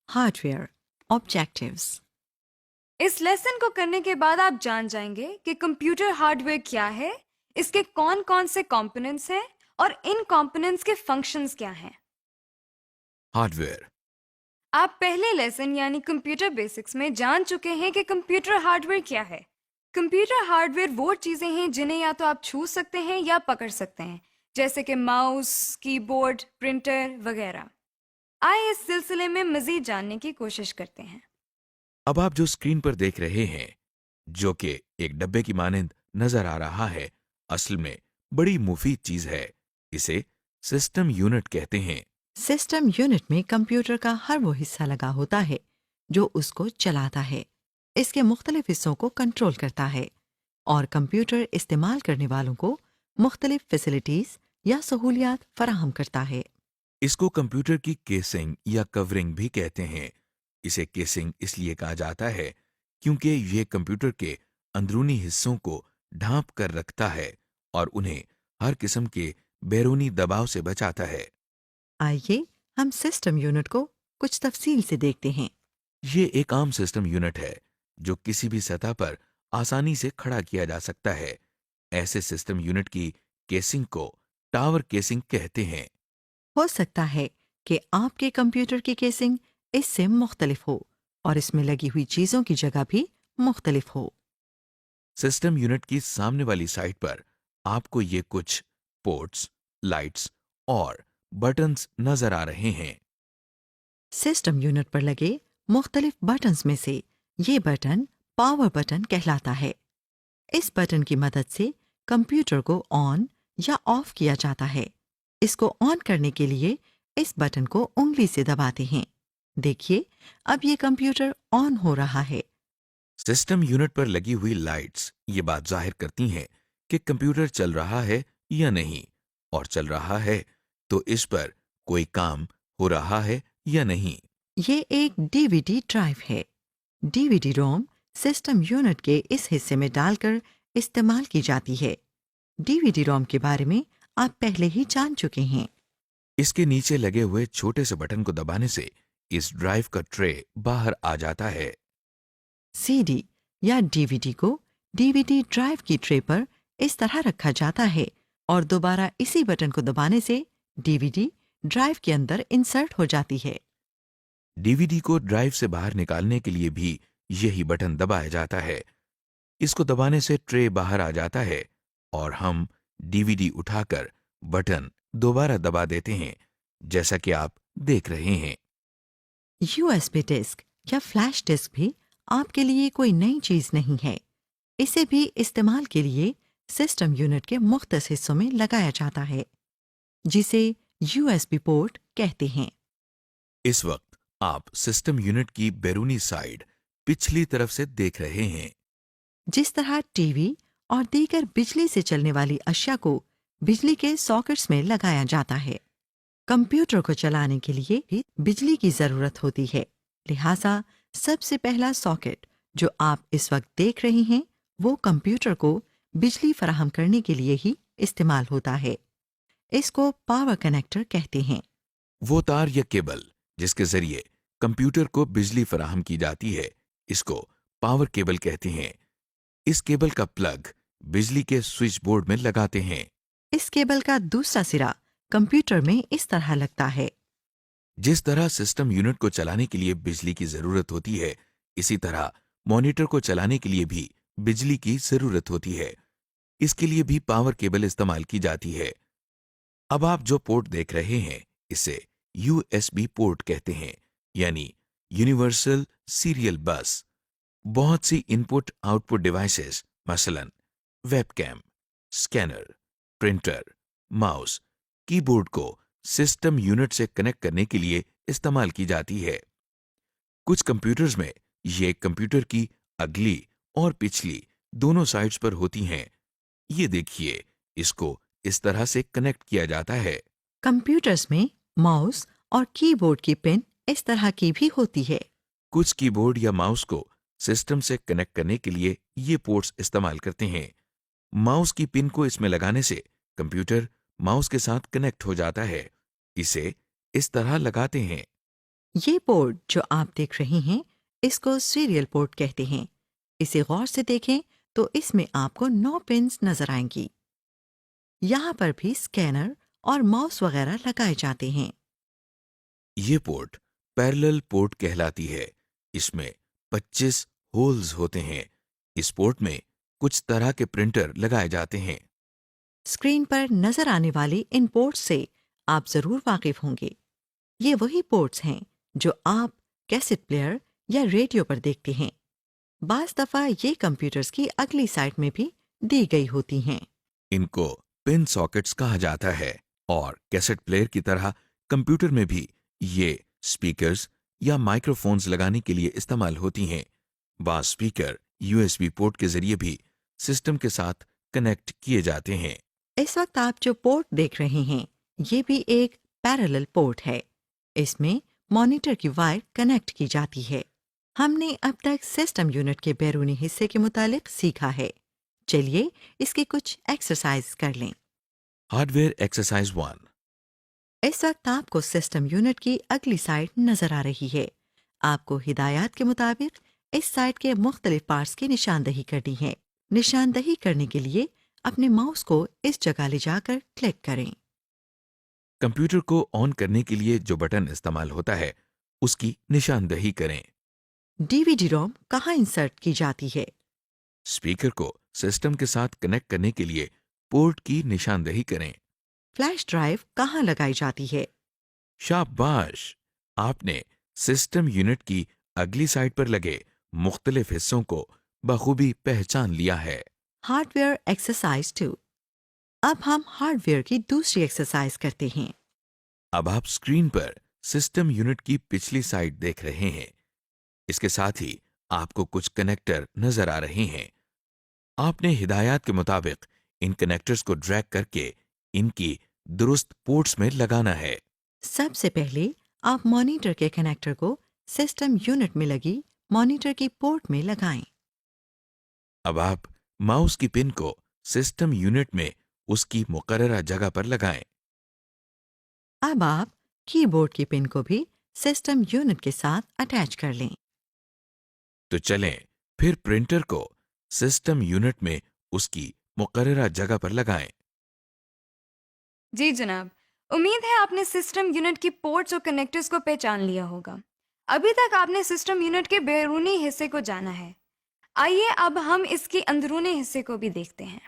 Hardware Objectives. اس lesson کو کرنے کے بعد آپ جان جائیں گے کہ کمپیوٹر ہارڈ ویئر کیا ہے، اس کے کون کون سے کمپوننٹس ہیں اور ان کمپوننٹس کے فنکشنز کیا ہیں۔ ہارڈ ویئر آپ پہلے لیسن یعنی کمپیوٹر بیسکس میں جان چکے ہیں کہ کمپیوٹر ہارڈ ویئر کیا ہے۔ کمپیوٹر ہارڈ ویئر وہ چیزیں ہیں جنہیں یا تو آپ چھو سکتے ہیں یا پکڑ سکتے ہیں، جیسے کہ ماؤس، کی بورڈ، پرنٹر وغیرہ۔ آئے اس سلسلے میں مزید جاننے کی کوشش کرتے ہیں۔ اب آپ جو اسکرین پر دیکھ رہے ہیں، جو کہ ایک ڈبے کی مانند نظر آ رہا ہے، اصل میں بڑی مفید چیز ہے۔ اسے سسٹم یونٹ کہتے ہیں۔ سسٹم یونٹ میں کمپیوٹر کا ہر وہ حصہ لگا ہوتا ہے جو اس کو چلاتا ہے، اس کے مختلف حصوں کو کنٹرول کرتا ہے اور کمپیوٹر استعمال کرنے والوں کو مختلف فیسلٹیز یا سہولیات فراہم کرتا ہے۔ اس کو کمپیوٹر کی کیسنگ یا کورنگ بھی کہتے ہیں۔ اسے کیسنگ اس لیے کہا جاتا ہے کیونکہ یہ کمپیوٹر کے اندرونی حصوں کو ڈھانپ کر رکھتا ہے اور انہیں ہر قسم کے بیرونی دباؤ سے بچاتا ہے۔ آئیے ہم سسٹم یونٹ کو کچھ تفصیل سے دیکھتے ہیں۔ یہ ایک عام سسٹم یونٹ ہے جو کسی بھی سطح پر آسانی سے کھڑا کیا جا سکتا ہے۔ ایسے سسٹم یونٹ کی کیسنگ کو ٹاور کیسنگ کہتے ہیں۔ ہو سکتا ہے کہ آپ کے کمپیوٹر کی کیسنگ اس سے مختلف ہو اور اس میں لگی ہوئی چیزوں کی جگہ بھی مختلف ہو۔ سسٹم یونٹ کی سامنے والی سائڈ پر آپ کو یہ کچھ پورٹس، لائٹس اور بٹنز نظر آ رہے ہیں۔ سسٹم یونٹ پر لگے مختلف بٹنز میں سے یہ بٹن پاور بٹن کہلاتا ہے۔ اس بٹن کی مدد سے کمپیوٹر کو آن یا آف کیا جاتا ہے۔ اس کو آن کرنے کے لیے اس بٹن کو انگلی سے دباتے ہیں۔ دیکھیے اب یہ کمپیوٹر آن ہو رہا ہے۔ سسٹم یونٹ پر لگی ہوئی لائٹس یہ بات ظاہر کرتی ہیں کہ کمپیوٹر چل رہا ہے یا نہیں، اور چل رہا ہے تو اس پر کوئی کام ہو رہا ہے یا نہیں۔ یہ ایک ڈی وی ڈی ڈرائیو ہے۔ ڈی وی ڈی روم سسٹم یونٹ کے اس حصے میں ڈال کر استعمال کی جاتی ہے۔ ڈی وی ڈی روم کے بارے میں آپ پہلے ہی جان چکے ہیں۔ اس کے نیچے لگے ہوئے چھوٹے سے بٹن کو دبانے سے اس ڈرائیو کا ٹرے باہر آ جاتا ہے۔ سی ڈی یا ڈی وی ڈی کو ڈی وی ڈی ڈرائیو کی ٹرے پر اس طرح رکھا جاتا ہے اور دوبارہ اسی بٹن کو دبانے سے ڈی وی ڈی ڈرائیو کے اندر انسرٹ ہو جاتی ہے۔ ڈی وی ڈی کو ڈرائیو سے باہر نکالنے کے لیے بھی یہی بٹن دبایا جاتا ہے۔ اس کو دبانے سے ٹرے باہر آ جاتا ہے اور ہم ڈی وی ڈی اٹھا کر بٹن دوبارہ دبا دیتے ہیں، جیسا کہ آپ دیکھ رہے ہیں۔ یو ایس بی ڈسک یا فلیش ڈسک بھی آپ کے لیے کوئی نئی چیز نہیں ہے۔ اسے بھی استعمال کے لیے سسٹم یونٹ کے مختص حصوں میں لگایا جاتا ہے، جسے یو ایس بی پورٹ کہتے ہیں۔ اس وقت آپ سسٹم یونٹ کی بیرونی سائڈ پچھلی طرف سے دیکھ رہے ہیں۔ جس طرح ٹی وی اور دیگر بجلی سے چلنے والی اشیاء کو بجلی کے ساکٹس میں لگایا جاتا ہے، کمپیوٹر کو چلانے کے لیے بھی بجلی کی ضرورت ہوتی ہے۔ لہٰذا سب سے پہلا ساکٹ جو آپ اس وقت دیکھ رہے ہیں وہ کمپیوٹر کو بجلی فراہم کرنے کے لیے ہی استعمال ہوتا ہے۔ اس کو پاور کنیکٹر کہتے ہیں۔ وہ تار یا کیبل جس کے ذریعے کمپیوٹر کو بجلی فراہم کی جاتی ہے، اس کو پاور کیبل کہتے ہیں۔ اس کیبل کا پلگ بجلی کے سوئچ بورڈ میں لگاتے ہیں۔ اس کیبل کا دوسرا سرا کمپیوٹر میں اس طرح لگتا ہے۔ جس طرح سسٹم یونٹ کو چلانے کے لیے بجلی کی ضرورت ہوتی ہے، اسی طرح مانیٹر کو چلانے کے لیے بھی بجلی کی ضرورت ہوتی ہے۔ اس کے لیے بھی پاور کیبل استعمال کی جاتی ہے۔ اب آپ جو پورٹ دیکھ رہے ہیں اسے یو ایس بی پورٹ کہتے ہیں، یعنی یونیورسل سیریل بس۔ بہت سی ان پٹ آؤٹ پٹ ڈیوائسز مثلا web came, scanner, printer, mouse, کی بورڈ کو سسٹم یونٹ سے کنیکٹ کرنے کے لیے استعمال کی جاتی ہے۔ کچھ کمپیوٹرز میں یہ کمپیوٹر کی اگلی اور پچھلی دونوں سائڈز پر ہوتی ہیں۔ یہ دیکھیے، اس کو اس طرح سے کنیکٹ کیا جاتا ہے۔ کمپیوٹرز میں ماؤس اور کی بورڈ کی پن اس طرح کی بھی ہوتی ہے۔ کچھ کی بورڈ یا ماؤس کو سسٹم سے کنیکٹ کرنے کے لیے یہ پورٹس استعمال کرتے ہیں۔ ماؤس کی پن کو اس میں لگانے سے کمپیوٹر ماؤس کے ساتھ کنیکٹ ہو جاتا ہے۔ اسے اس طرح لگاتے ہیں۔ یہ پورٹ جو آپ دیکھ رہے ہیں اس کو سیریل پورٹ کہتے ہیں. اسے غور سے دیکھیں تو اس میں آپ کو 9 پنز نظر آئیں گی. یہاں پر بھی اسکینر اور ماؤس وغیرہ لگائے جاتے ہیں. یہ پورٹ پیرلل پورٹ کہلاتی ہے. اس میں 25 ہولز ہوتے ہیں. اس پورٹ میں کچھ طرح کے پرنٹر لگائے جاتے ہیں. اسکرین پر نظر آنے والی ان پورٹس سے آپ ضرور واقف ہوں گے. یہ وہی پورٹس ہیں جو آپ کیسٹ پلیئر یا ریڈیو پر دیکھتے ہیں. بعض دفعہ یہ کمپیوٹرز کی اگلی سائٹ میں بھی دی گئی ہوتی ہیں. ان کو پن ساکٹس کہا جاتا ہے اور کیسٹ پلیئر کی طرح کمپیوٹر میں بھی یہ سپیکرز یا مائکرو فونز لگانے کے لیے استعمال ہوتی ہیں. بعض سپیکر USB پورٹ کے ذریعے بھی سسٹم کے ساتھ کنیکٹ کیے جاتے ہیں. اس وقت آپ جو پورٹ دیکھ رہے ہیں یہ بھی ایک پیرالل پورٹ ہے. اس میں مانیٹر کی وائر کنیکٹ کی جاتی ہے. ہم نے اب تک سسٹم یونٹ کے بیرونی حصے کے متعلق سیکھا ہے. چلیے اس کے کچھ ایکسرسائز کر لیں. Hard where exercise 1. اس وقت آپ کو سسٹم یونٹ کی اگلی سائٹ نظر آ رہی ہے. آپ کو ہدایات کے مطابق اس سائٹ کے مختلف پارٹس کی نشاندہی کرنی ہے. نشاندہی کرنے کے لیے اپنے ماؤس کو اس جگہ لے جا کر کلک کریں. کمپیوٹر کو آن کرنے کے لیے جو بٹن استعمال ہوتا ہے اس کی نشاندہی کریں. DVD روم کہاں انسرٹ کی جاتی ہے؟ اسپیکر کو سسٹم کے ساتھ کنیکٹ کرنے کے لیے پورٹ کی نشاندہی کریں. فلیش ڈرائیو کہاں لگائی جاتی ہے؟ شاباش! آپ نے سسٹم یونٹ کی اگلی سائٹ پر لگے مختلف حصوں کو بخوبی پہچان لیا ہے. Hard where exercise 2. اب ہم ہارڈ ویئر کی دوسری ایکسرسائز کرتے ہیں. اب آپ اسکرین پر سسٹم یونٹ کی پچھلی سائٹ دیکھ رہے ہیں. اس کے ساتھ ہی آپ کو کچھ کنیکٹر نظر آ رہے ہیں. آپ نے ہدایات کے مطابق ان کنیکٹرز کو ڈریگ کر کے ان کی درست پورٹس میں لگانا ہے. سب سے پہلے آپ مانیٹر کے کنیکٹر کو سسٹم یونٹ میں لگی مانیٹر کی پورٹ میں لگائیں. اب آپ ماؤس کی پن کو سسٹم یونٹ میں اس کی مقررہ جگہ پر لگائیں. اب آپ کی بورڈ کی پن کو بھی سسٹم یونٹ کے ساتھ اٹیچ کر لیں. تو چلیں پھر پرنٹر کو سسٹم یونٹ میں اس کی مقررہ جگہ پر لگائیں. جی جناب، امید ہے آپ نے سسٹم یونٹ کی پورٹس اور کنیکٹرز کو پہچان لیا ہوگا. ابھی تک آپ نے سسٹم یونٹ کے بیرونی حصے کو جانا ہے. آئیے اب ہم اس کے اندرونی حصے کو بھی دیکھتے ہیں.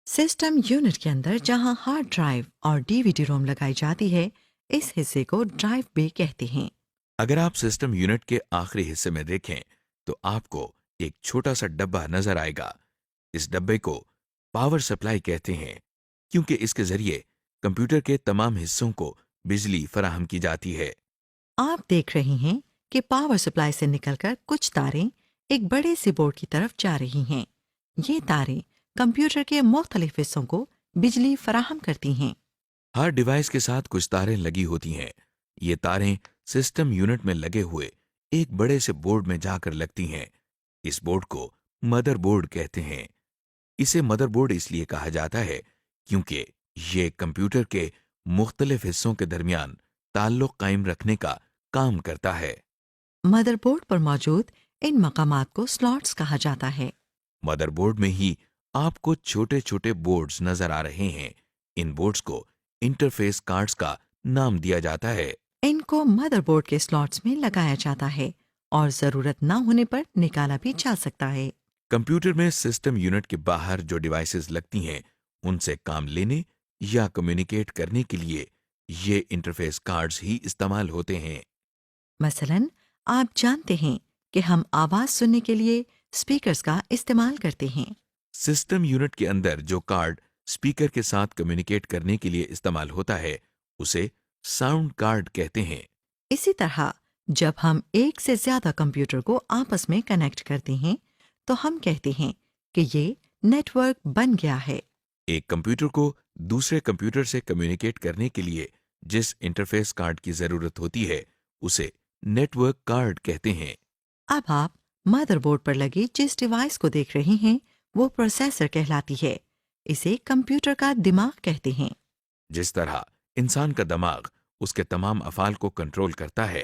سسٹم یونٹ کے اندر جہاں ہارڈ ڈرائیو اور DVD روم لگائی جاتی ہے اس حصے کو ڈرائیو بے کہتے ہیں. اگر آپ سسٹم یونٹ کے آخری حصے میں دیکھیں تو آپ کو ایک چھوٹا سا ڈبہ نظر آئے گا. اس ڈبے کو پاور سپلائی کہتے ہیں کیونکہ اس کے ذریعے کمپیوٹر کے تمام حصوں کو بجلی فراہم کی جاتی ہے. آپ دیکھ رہے ہیں کہ پاور سپلائی سے نکل کر کچھ تاریں ایک بڑے سے بورڈ کی طرف جا رہی ہیں. یہ تاریں کمپیوٹر کے مختلف حصوں کو بجلی فراہم کرتی ہیں. ہر ڈیوائس کے ساتھ کچھ تاریں لگی ہوتی ہیں. یہ تاریں سسٹم یونٹ میں لگے ہوئے ایک بڑے سے بورڈ میں جا کر لگتی ہیں. اس بورڈ کو مدر بورڈ کہتے ہیں. اسے مدر بورڈ اس لیے کہا جاتا ہے کیونکہ یہ کمپیوٹر کے مختلف حصوں کے درمیان تعلق قائم رکھنے کا کام کرتا ہے. مدر بورڈ پر موجود ان مقامات کو سلاٹس کہا جاتا ہے. مدر بورڈ میں ہی آپ کو چھوٹے چھوٹے بورڈز نظر آ رہے ہیں. ان بورڈز کو انٹرفیس کارڈز کا نام دیا جاتا ہے. ان کو مدر بورڈ کے سلاٹس میں لگایا جاتا ہے اور ضرورت نہ ہونے پر نکالا بھی جا سکتا ہے. کمپیوٹر میں سسٹم یونٹ کے باہر جو ڈیوائسز لگتی ہیں ان سے کام لینے یا کمیونیکیٹ کرنے کے لیے یہ انٹرفیس کارڈز ہی استعمال ہوتے ہیں. مثلاً آپ جانتے ہیں کہ ہم آواز سننے کے لیے اسپیکرز کا استعمال کرتے ہیں. سسٹم یونٹ کے اندر جو کارڈ اسپیکر کے ساتھ کمیونیکیٹ کرنے کے لیے استعمال ہوتا ہے اسے ساؤنڈ کارڈ کہتے ہیں. اسی طرح جب ہم ایک سے زیادہ کمپیوٹر کو آپس میں کنیکٹ کرتے ہیں تو ہم کہتے ہیں کہ یہ نیٹ ورک بن گیا ہے. ایک کمپیوٹر کو دوسرے کمپیوٹر سے کمیونیکیٹ کرنے کے لیے جس انٹرفیس کارڈ کی ضرورت ہوتی ہے اسے نیٹ ورک کارڈ کہتے ہیں. اب آپ مدر بورڈ پر لگی جس ڈیوائس کو دیکھ رہے ہیں وہ پروسیسر کہلاتی ہے. اسے کمپیوٹر کا دماغ کہتے ہیں. جس طرح انسان کا دماغ اس کے تمام افعال کو کنٹرول کرتا ہے